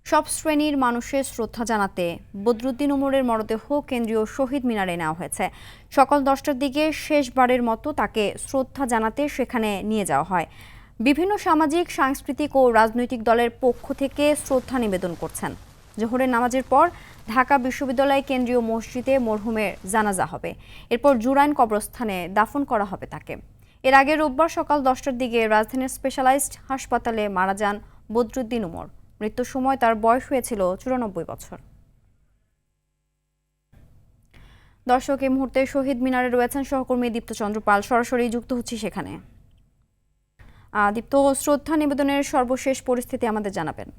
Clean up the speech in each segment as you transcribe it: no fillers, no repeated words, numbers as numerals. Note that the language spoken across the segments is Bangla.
সব শ্রেণীর মানুষের শ্রদ্ধা জানাতে বদরুদ্দিন উমরের মরদেহ কেন্দ্রীয় শহীদ মিনারে নেওয়া হয়েছে। সকাল 10টার দিকে শেষবারের মতো তাকে শ্রদ্ধা জানাতে সেখানে নিয়ে যাওয়া হয়। বিভিন্ন সামাজিক, সাংস্কৃতিক ও রাজনৈতিক দলের পক্ষ থেকে শ্রদ্ধা নিবেদন করছেন। জোহরের নামাজের পর ঢাকা বিশ্ববিদ্যালয় কেন্দ্রীয় মসজিদে মরহুমের জানাজা হবে। এরপর জুরাইন কবরস্থানে দাফন করা হবে তাকে। এর আগে রোববার সকাল 10টার দিকে রাজধানীর স্পেশালাইজড হাসপাতালে মারা যান বদরুদ্দিন উমর। মৃত্যুর সময় তার বয়স হয়েছিল 94 বছর। দর্শক, এই মুহূর্তে শহীদ মিনারে রয়েছেন সহকর্মী দীপ্ত চন্দ্র পাল, সরাসরি যুক্ত হচ্ছি সেখানে। দীপ্ত, শ্রদ্ধা নিবেদনের সর্বশেষ পরিস্থিতি আমাদের জানাবেন।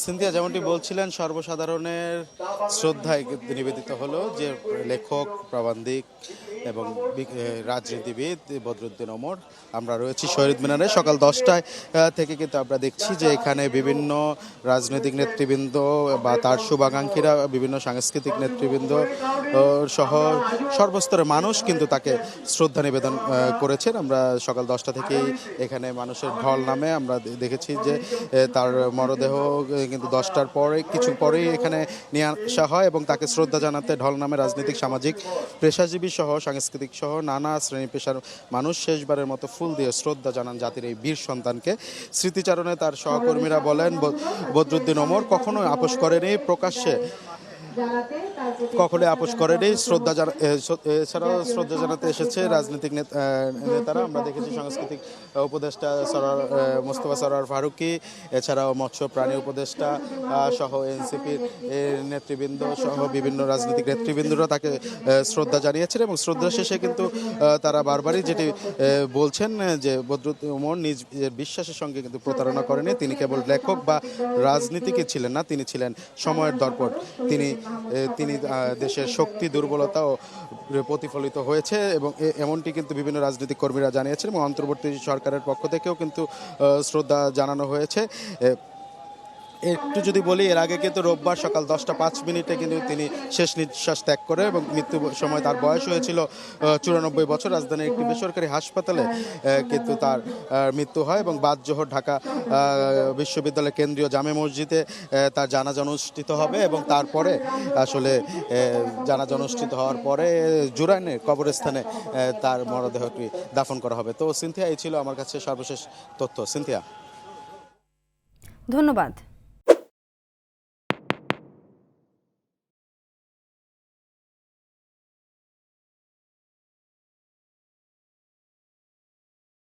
সিনথিয়া, যেমনটি বলছিলেন, সর্বসাধারণের শ্রদ্ধায় নিবেদিত হলো যে লেখক, প্রাবন্ধিক এবং রাজনীতিবিদ বদরুদ্দিন ওমর। আমরা রয়েছি শহীদ মিনারে। সকাল 10টায় থেকে কিন্তু আমরা দেখছি যে এখানে বিভিন্ন রাজনৈতিক নেতৃবৃন্দ বা তার শুভাকাঙ্ক্ষীরা, বিভিন্ন সাংস্কৃতিক নেতৃবৃন্দ সহ সর্বস্তরের মানুষ কিন্তু তাকে শ্রদ্ধা নিবেদন করেছেন। আমরা সকাল 10টা থেকেই এখানে মানুষের ঢল নামে আমরা দেখেছি যে তার মরদেহ কিন্তু 10টার পরে কিছু পরেই এখানে নিয়ে আসা হয় এবং তাকে শ্রদ্ধা জানাতে ঢল নামে রাজনৈতিক, সামাজিক, পেশাজীবী সহ সাংস্কৃতিক সহ নানা শ্রেণী পেশার মানুষ শেষবারের মতো ফুল দিয়ে শ্রদ্ধা জানান জাতির এই বীর সন্তানকে। স্মৃতিচারণে তার সহকর্মীরা বলেন, বদরুদ্দিন ওমর কখনোই আপোষ করেনি, প্রকাশ্যে কখনোই আপোষ করেনি। এছাড়াও শ্রদ্ধা জানাতে এসেছে রাজনৈতিক নেতারা। আমরা দেখেছি সাংস্কৃতিক উপদেষ্টা মোস্তফা সরোয়ার ফারুকী, এছাড়াও মৎস্য প্রাণী উপদেষ্টা সহ এনসিপির নেতৃবৃন্দ সহ বিভিন্ন রাজনৈতিক নেতৃবৃন্দরা তাকে শ্রদ্ধা জানিয়েছেন এবং শ্রদ্ধা শেষে কিন্তু তারা বারবারই যেটি বলছেন যে বদরুদ্দিন ওমর নিজ বিশ্বাসের সঙ্গে কিন্তু প্রতারণা করেনি। তিনি কেবল লেখক বা রাজনীতিকে ছিলেন না, তিনি ছিলেন সময়ের দর্পণ। তিনি দেশের শক্তি, দুর্বলতাও প্রতিফলিত হয়েছে এবং এমনটি কিন্তু বিভিন্ন রাজনৈতিক কর্মীরা জানিয়েছেন এবং অন্তর্বর্তী সরকারের পক্ষ থেকেও কিন্তু শ্রদ্ধা জানানো হয়েছে। একটু যদি বলি, এর আগে কিন্তু রোববার সকাল 10টা 5 মিনিটে কিন্তু তিনি শেষ নিঃশ্বাস ত্যাগ করে এবং মৃত্যুর সময় তার বয়স হয়েছিল 94 বছর। রাজধানীর একটি বেসরকারি হাসপাতালে কিন্তু তার মৃত্যু হয় এবং বাদ জোহর ঢাকা বিশ্ববিদ্যালয় কেন্দ্রীয় জামে মসজিদে তার জানাজা অনুষ্ঠিত হবে এবং তারপরে আসলে জানাজা অনুষ্ঠিত হওয়ার পরে জুরাইনের কবরস্থানে তার মরদেহটি দাফন করা হবে। তো সিনথিয়া, এই ছিল আমার কাছে সর্বশেষ তথ্য। সিনথিয়া, ধন্যবাদ।